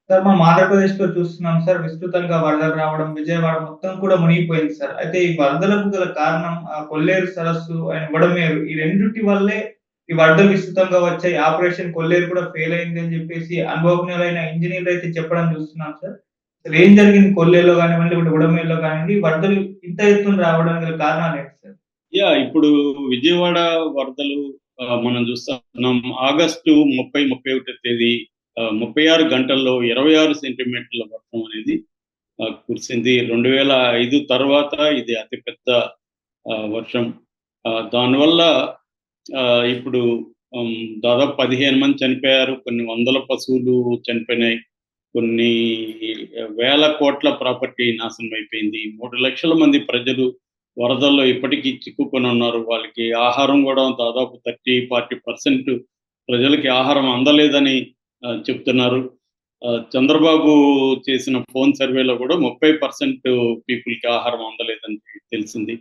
Sir మనం ఆంధ్రప్రదేశ్‌లో చూస్తున్నాం సార్. విస్తృతంగా వరదలు రావడం, విజయవాడ మొత్తం కూడా మునిగిపోయింది సార్. అయితే ఈ వరదలకు గల కారణం కొల్లేరు సరస్సు అండ్ బుడమేరు ఈ రెండిటి వల్లే ఈ వరదలు విస్తృతంగా వచ్చాయి. ఆపరేషన్ కొల్లేరు కూడా ఫెయిల్ అయింది అని చెప్పేసి అనుభవజ్ఞులైన ఇంజినీర్లయితే చెప్పడం చూస్తున్నాం సార్. అసలేం జరిగింది కొల్లేరులో గానివ్వండి, ఇప్పుడు బుడమేరులో కానివ్వండి, వరదలు ఇంత ఎత్తున రావడానికి గల కారణాలేంటి సార్? ఇప్పుడు విజయవాడ వరదలు మనం చూస్తున్నాం. ఆగస్టు 30, 31 తేదీ 36 గంటల్లో 26 సెంటీమీటర్ల వర్షం అనేది కురిసింది. 2005 తర్వాత ఇది అతిపెద్ద వర్షం. దానివల్ల ఇప్పుడు దాదాపు 15 మంది చనిపోయారు. కొన్ని వందల పశువులు చనిపోయినాయి. కొన్ని వేల కోట్ల ప్రాపర్టీ నాశనం అయిపోయింది. 3,00,000 మంది ప్రజలు వరదల్లో ఇప్పటికీ చిక్కుకొని ఉన్నారు. వాళ్ళకి ఆహారం కూడా దాదాపు 30, 40% ప్రజలకి ఆహారం అందలేదని చెప్తున్నారు. చంద్రబాబు చేసిన ఫోన్ సర్వేలో కూడా 30% పీపుల్‌కి ఆహారం అందలేదని తెలిసింది.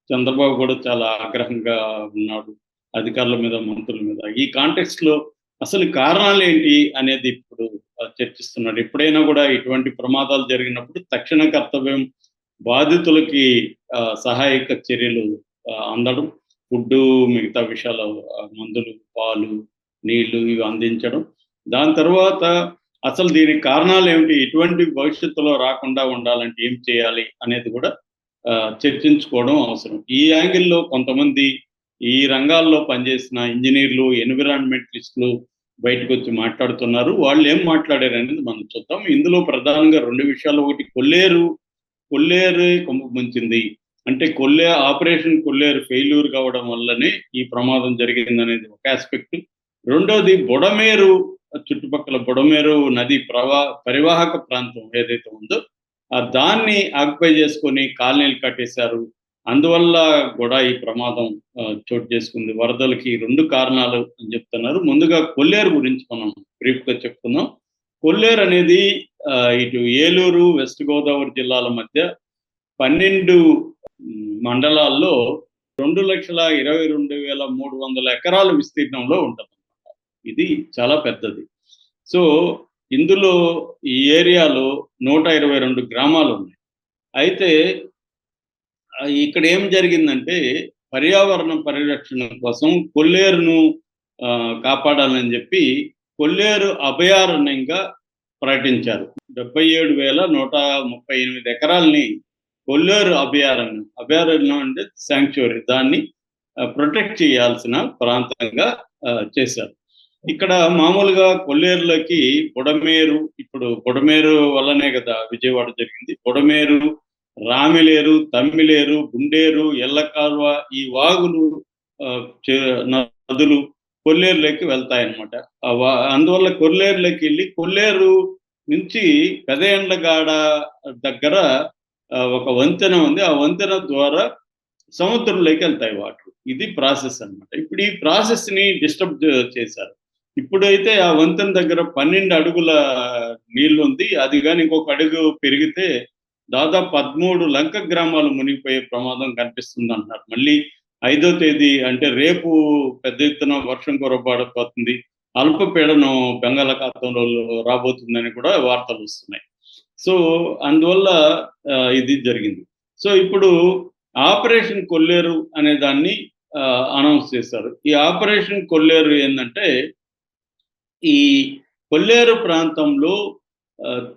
చంద్రబాబు కూడా చాలా ఆగ్రహంగా ఉన్నాడు అధికారుల మీద, మంత్రుల మీద. ఈ కాంటెక్స్ట్‌లో అసలు కారణాలేంటి అనేది ఇప్పుడు చర్చిస్తున్నాడు. ఎప్పుడైనా కూడా ఇటువంటి ప్రమాదాలు జరిగినప్పుడు తక్షణ కర్తవ్యం బాధితులకి సహాయక చర్యలు అందడం, ఫుడ్డు, మిగతా విషయాలు మందులు, పాలు, నీళ్లు ఇవి అందించడం. దాని తర్వాత అసలు దీనికి కారణాలేమిటి? ఎటువంటి భవిష్యత్తులో రాకుండా ఉండాలంటే ఏం చేయాలి? అనేది కూడా చర్చించుకోవడం అవసరం. ఈ యాంగిల్‌లో కొంతమంది ఈ రంగాల్లో పనిచేసిన ఇంజినీర్లు, ఎన్విరాన్మెంటలిస్టులు బయటకొచ్చి మాట్లాడుతున్నారు. వాళ్ళేం మాట్లాడారనేది మనం చూద్దాం. ఇందులో ప్రధానంగా 2 విషయాలు. ఒకటి కొల్లేరు కొంప ముంచింది. అంటే ఆపరేషన్ కొల్లేరు ఫెయిల్యూర్ కావడం వల్లనే ఈ ప్రమాదం జరిగిందనేది ఒక యాస్పెక్ట్. రెండోది బుడమేరు చుట్టుపక్కల బుడమేరు నది పరివాహక ప్రాంతం ఏదైతే ఉందో దాన్ని ఆక్యుపై చేసుకొని కాలనీలు కట్టేశారు. అందువల్ల కూడా ఈ ప్రమాదం చోటు చేసుకుంది. వరదలకి 2 కారణాలు అని చెప్తున్నారు. ముందుగా కొల్లేరు గురించి మనం బ్రీఫ్‌గా చెప్పుకుందాం. కొల్లేరు అనేది ఇటు ఏలూరు, వెస్ట్ గోదావరి జిల్లాల మధ్య 12 మండలాల్లో 2,22,300 ఎకరాల విస్తీర్ణంలో ఉంటదన్నమాట. ఇది చాలా పెద్దది. సో, ఇందులో ఈ ఏరియాలో 122 గ్రామాలున్నాయి. అయితే ఇక్కడ ఏం జరిగిందంటే పర్యావరణ పరిరక్షణ కోసం కొల్లేరును కాపాడాలని చెప్పి కొల్లేరు అభయారణ్యంగా ప్రకటించారు. 77,138 ఎకరాల్ని కొల్లేరు అభయారణ్యం అంటే శాంక్చురీ, దాన్ని ప్రొటెక్ట్ చేయాల్సిన ప్రాంతంగా చేశారు. ఇక్కడ మామూలుగా కొల్లేరులోకి ఇప్పుడు బుడమేరు వల్లనే కదా విజయవాడ జరిగింది. బుడమేరు, రామిలేరు, తమ్మిలేరు, గుండేరు, ఎల్లకాల్వ ఈ వాగులు నదులు కొల్లేరులోకి వెళ్తాయన్నమాట. అందువల్ల కొల్లేరులోకి వెళ్ళి కొల్లేరు నుంచి పెదయండ్లగాడ దగ్గర ఒక వంతెన ఉంది. ఆ వంతెన ద్వారా సముద్రంలోకి వెళ్తాయి వాటర్. ఇది ప్రాసెస్ అన్నమాట. ఇప్పుడు ఈ ప్రాసెస్‌ని డిస్టర్బ్ చేశారు. ఇప్పుడైతే ఆ వంతెన దగ్గర 12 అడుగుల నీళ్లుంది. అది గాని ఇంకొక అడుగు పెరిగితే దాదాపు 13 లంక గ్రామాలు మునిగిపోయే ప్రమాదం కనిపిస్తుందంటున్నారు. మళ్ళీ 5వ తేదీ అంటే రేపు పెద్ద ఎత్తున వర్షం కురవబడబోతుంది. అల్పపీడనం బంగాళాఖాతంలో రాబోతుందని కూడా వార్తలొస్తున్నాయి. సో, అందువల్ల ఇది జరిగింది. సో, ఇప్పుడు ఆపరేషన్ కొల్లేరు అనే దాన్ని అనౌన్స్ చేశారు. ఈ ఆపరేషన్ కొల్లేరు ఏందంటే, ఈ కొల్లేరు ప్రాంతంలో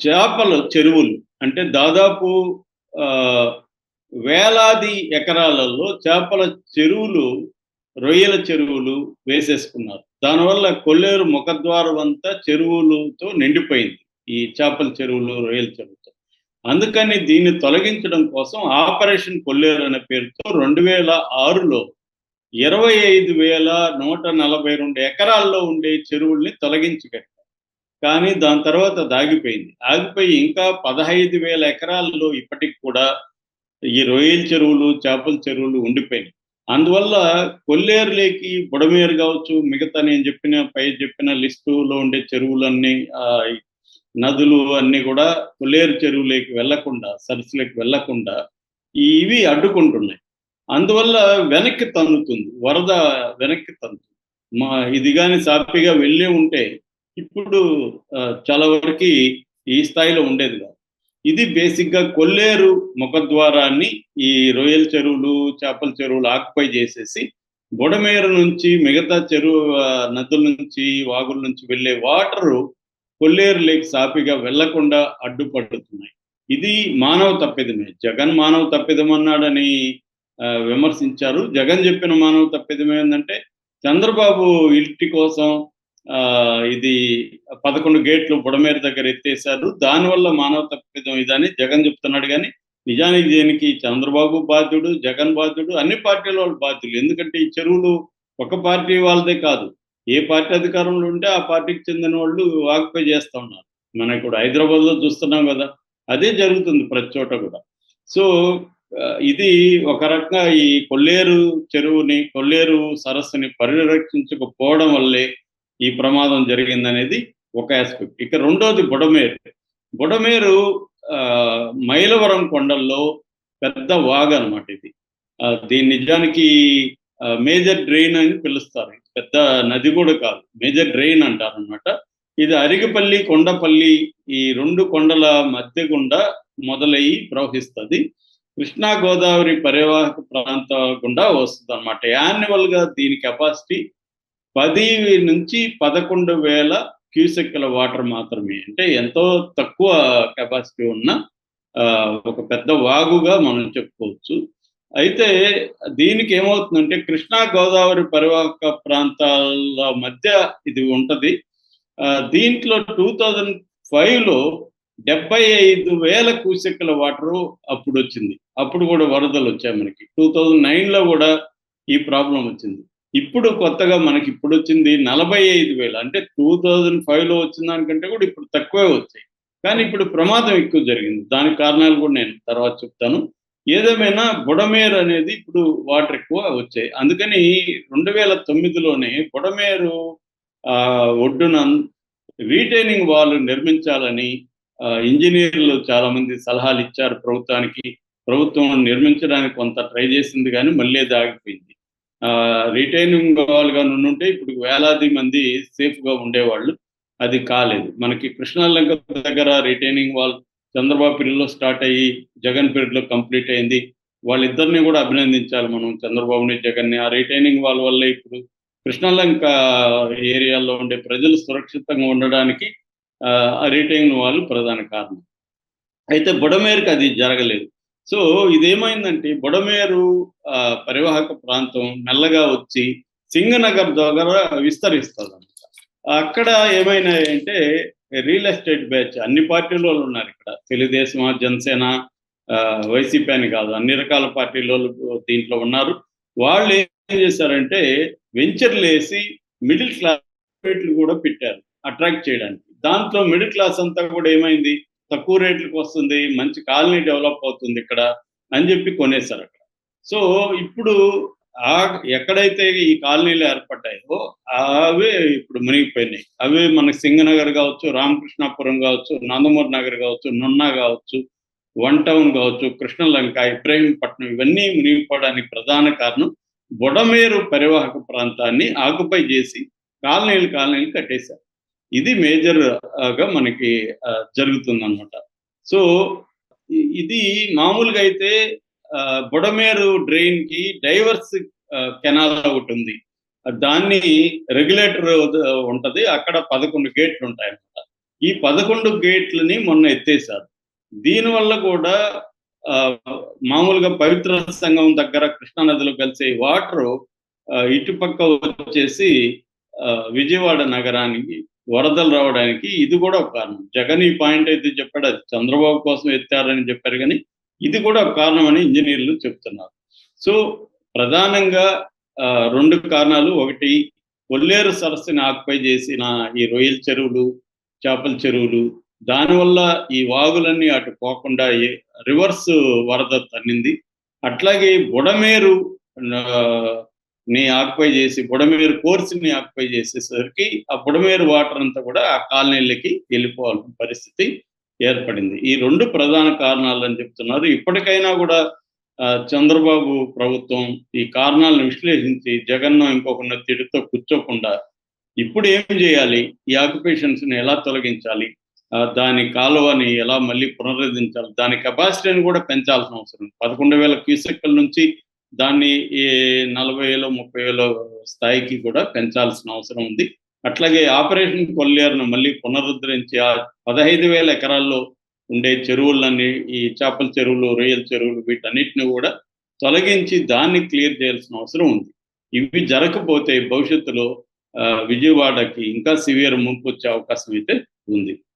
చేపల చెరువులు అంటే దాదాపు వేలాది ఎకరాలలో చేపల చెరువులు, రొయ్యల చెరువులు వేసేసుకున్నారు. దానివల్ల కొల్లేరు ముఖద్వారం అంతా చెరువులతో నిండిపోయింది. ఈ చేపల చెరువులు, రొయ్యల చెరువుతో. అందుకని దీన్ని తొలగించడం కోసం ఆపరేషన్ కొల్లేరు అనే పేరుతో 2006లో 25,142 ఎకరాల్లో ఉండే చెరువుల్ని తొలగించి కట్టారు. కానీ దాని తర్వాత దాగిపోయింది. ఆగిపోయి ఇంకా 15,000 ఎకరాల్లో ఇప్పటికి కూడా ఈ రొయ్యల చెరువులు, చేపల చెరువులు ఉండిపోయినాయి. అందువల్ల కొల్లేరులోకి బుడమేరు కావచ్చు, మిగతా నేను చెప్పిన లిస్టులో ఉండే చెరువులన్నీ నదులు అన్నీ కూడా కొల్లేరు చెరువులోకి వెళ్లకుండా, సరస్సులోకి వెళ్లకుండా ఇవి అడ్డుకుంటున్నాయి. అందువల్ల వెనక్కి తన్నుతుంది. వరద వెనక్కి తన్నుతుంది. ఇది గాని సాఫీగా వెళ్ళి ఉంటే ఇప్పుడు చాలా వరకి ఈ స్థాయిలో ఉండేది కాదు. ఇది బేసిక్గా కొల్లేరు ముఖద్వారాన్ని ఈ రొయ్యల చెరువులు, చేపల చెరువులు ఆక్యుపై చేసేసి బుడమేరు నుంచి మిగతా నదుల నుంచి, వాగుల నుంచి వెళ్ళే వాటరు కొల్లేరు లేక్ సాఫీగా వెళ్లకుండా అడ్డుపడుతున్నాయి. ఇది మానవ తప్పిదమే. జగన్ మానవ తప్పిదం అన్నాడని విమర్శించారు. జగన్ చెప్పిన మానవ తప్పిదం ఏంటంటే చంద్రబాబు ఇంటి కోసం ఇది 11 గేట్లు బుడమేరు దగ్గర ఎత్తేసారు. దానివల్ల మానవ తప్పిదం ఇదని జగన్ చెప్తున్నాడు. కానీ నిజానికి దీనికి చంద్రబాబు బాధ్యుడు, జగన్ బాధ్యుడు, అన్ని పార్టీల వాళ్ళు బాధ్యులు. ఎందుకంటే ఈ చెరువులు ఒక పార్టీ వాళ్ళదే కాదు. ఏ పార్టీ అధికారంలో ఉంటే ఆ పార్టీకి చెందిన వాళ్ళు ఆక్యుపై చేస్తూ ఉన్నారు. మనం ఇప్పుడు హైదరాబాద్లో చూస్తున్నాం కదా, అదే జరుగుతుంది ప్రతి చోట కూడా. సో ఇది ఒక రకంగా ఈ కొల్లేరు చెరువుని, కొల్లేరు సరస్సుని పరిరక్షించకపోవడం వల్లే ఈ ప్రమాదం జరిగిందనేది ఒక ఆస్పెక్ట్. ఇక రెండోది బుడమేరు. బుడమేరు మైలవరం కొండల్లో పెద్ద వాగు అనమాట ఇది. దీని నిజానికి మేజర్ డ్రెయిన్ అని పిలుస్తారు. పెద్ద నది కూడా కాదు, మేజర్ డ్రెయిన్ అంటారు అనమాట. ఇది అరిగిపల్లి, కొండపల్లి ఈ 2 కొండల మధ్య గుండా మొదలయ్యి ప్రవహిస్తుంది. కృష్ణా గోదావరి పరివాహక ప్రాంతం గుండా వస్తుంది అనమాట. యాన్యువల్ గా దీని కెపాసిటీ 10 నుంచి 11,000 క్యూసెక్కుల వాటర్ మాత్రమే. అంటే ఎంతో తక్కువ కెపాసిటీ ఉన్న ఒక పెద్ద వాగుగా మనం చెప్పుకోవచ్చు. అయితే దీనికి ఏమవుతుందంటే కృష్ణా గోదావరి పరివాహక ప్రాంతాల మధ్య ఇది ఉంటది. దీంట్లో 2005లో 75,000 క్యూసెక్కుల వాటరు అప్పుడు వచ్చింది. అప్పుడు కూడా వరదలు వచ్చాయి మనకి. 2009లో కూడా ఈ ప్రాబ్లం వచ్చింది. ఇప్పుడు కొత్తగా మనకి ఇప్పుడు వచ్చింది 45,000. అంటే 2005లో వచ్చిన దానికంటే కూడా ఇప్పుడు తక్కువే వచ్చాయి. కానీ ఇప్పుడు ప్రమాదం ఎక్కువ జరిగింది. దానికి కారణాలు కూడా నేను తర్వాత చెప్తాను. ఏదేమైనా బుడమేరు అనేది ఇప్పుడు వాటర్ ఎక్కువ వచ్చాయి. అందుకని 2009లోనే బుడమేరు ఒడ్డున రీటైనింగ్ వాల్ నిర్మించాలని ఇంజనీర్లు చాలా మంది సలహాలు ఇచ్చారు ప్రభుత్వానికి. ప్రభుత్వం నిర్మించడానికి కొంత ట్రై చేసింది, కానీ మళ్ళీ అది ఆగిపోయింది. రిటైనింగ్ వాల్ గా నుండి ఇప్పుడు వేలాది మంది సేఫ్ గా ఉండేవాళ్ళు. అది కాలేదు. మనకి కృష్ణాలంక దగ్గర రిటైనింగ్ వాల్ చంద్రబాబు పీరియడ్లో స్టార్ట్ అయ్యి జగన్ పీరియడ్లో కంప్లీట్ అయింది. వాళ్ళిద్దరిని కూడా అభినందించాలి మనం, చంద్రబాబుని, జగన్ని. ఆ రిటైనింగ్ వాల్ వల్ల ఇప్పుడు కృష్ణాలంక ఏరియాలో ఉండే ప్రజలు సురక్షితంగా ఉండడానికి ఆ రిటైనింగ్ వాల్ ప్రధాన కారణం. అయితే బుడమేరుకి అది జరగలేదు. సో ఇదేమైందంటే బుడమేరు పరివాహక ప్రాంతం మెల్లగా వచ్చి సింగనగర్ దగ్గర విస్తరిస్తుంది అనమాట. అక్కడ ఏమైనాయంటే రియల్ ఎస్టేట్ బ్యాచ్, అన్ని పార్టీల వాళ్ళు ఉన్నారు ఇక్కడ. తెలుగుదేశం, జనసేన, వైసీపీ అని కాదు, అన్ని రకాల పార్టీల దీంట్లో ఉన్నారు. వాళ్ళు ఏం చేశారంటే వెంచర్లు వేసి మిడిల్ క్లాస్ రేట్లు కూడా పెట్టారు అట్రాక్ట్ చేయడానికి. దాంట్లో మిడిల్ క్లాస్ అంతా కూడా ఏమైంది, తక్కువ రేట్లకు వస్తుంది, మంచి కాలనీ డెవలప్ అవుతుంది ఇక్కడ అని చెప్పి కొనేశారు అక్కడ. సో ఇప్పుడు ఎక్కడైతే ఈ కాలనీలు ఏర్పడ్డాయో అవే ఇప్పుడు మునిగిపోయినాయి. అవే మనకి సింగనగర్ కావచ్చు, రామకృష్ణాపురం కావచ్చు, నందమూరి నగర్ కావచ్చు, నున్నా కావచ్చు, 1 టౌన్ కావచ్చు, కృష్ణలంక, ఇబ్రహీంపట్నం, ఇవన్నీ మునిగిపోవడానికి ప్రధాన కారణం బుడమేరు పరివాహక ప్రాంతాన్ని ఆక్యుపై చేసి కాలనీలు కట్టేశారు. ఇది మేజర్ గా మనకి జరుగుతుందన్నమాట. సో ఇది మామూలుగా అయితే బుడమేరు డ్రైన్ కి డైవర్స్ కెనాల్ ఒకటి ఉంది. దాన్ని రెగ్యులేటర్ ఉంటది. అక్కడ 11 గేట్లు ఉంటాయన్నమాట. ఈ 11 గేట్లని మొన్న ఎత్తేసారు. దీనివల్ల కూడా మామూలుగా పవిత్ర సంఘం దగ్గర కృష్ణానదిలో కలిసే వాటర్ ఇటుపక్క వచ్చేసి విజయవాడ నగరానికి వరదలు రావడానికి ఇది కూడా ఒక కారణం. జగన్ ఈ పాయింట్ అయితే చెప్పాడు, అది చంద్రబాబు కోసం ఎత్తారని చెప్పారు, కానీ ఇది కూడా ఒక కారణం అని ఇంజనీర్లు చెప్తున్నారు. సో ప్రధానంగా 2 కారణాలు. ఒకటి, కొల్లేరు సరస్సుని ఆక్యుపై చేసిన ఈ రొయ్యల చెరువులు, చేపల చెరువులు, దానివల్ల ఈ వాగులన్నీ అటు పోకుండా రివర్స్ వరద తన్నింది. అట్లాగే బుడమేరు ని ఆక్యుపై చేసి బుడమేరు కోర్సుని ఆక్యుపై చేసేసరికి ఆ బుడమేరు వాటర్ అంతా కూడా ఆ కాలనీలకి వెళ్ళిపోవాల్సిన పరిస్థితి ఏర్పడింది. ఈ 2 ప్రధాన కారణాలు అని చెప్తున్నారు. ఇప్పటికైనా కూడా చంద్రబాబు ప్రభుత్వం ఈ కారణాలను విశ్లేషించి జగన్ను ఇంకొకరిని తిడుతూ కూర్చోకుండా ఇప్పుడు ఏం చేయాలి, ఈ ఆక్యుపేషన్స్ ని ఎలా తొలగించాలి దాని కాలువని ఎలా మళ్ళీ పునరుద్ధరించాలి, దాని కెపాసిటీని కూడా పెంచాల్సిన అవసరం ఉంది. 11,000 క్యూసెక్కుల నుంచి దాన్ని 40,000 30,000 స్థాయికి కూడా పెంచాల్సిన అవసరం ఉంది. అట్లాగే ఆపరేషన్ కొల్లేరును మళ్ళీ పునరుద్ధరించి 15,000 ఎకరాల్లో ఉండే చెరువులన్నీ, ఈ చేపల చెరువులు, రొయ్యల చెరువులు, వీటన్నిటిని కూడా తొలగించి దాన్ని క్లియర్ చేయాల్సిన అవసరం ఉంది. ఇవి జరగకపోతే భవిష్యత్తులో విజయవాడకి ఇంకా సివియర్ ముంపు వచ్చే అవకాశం అయితే ఉంది.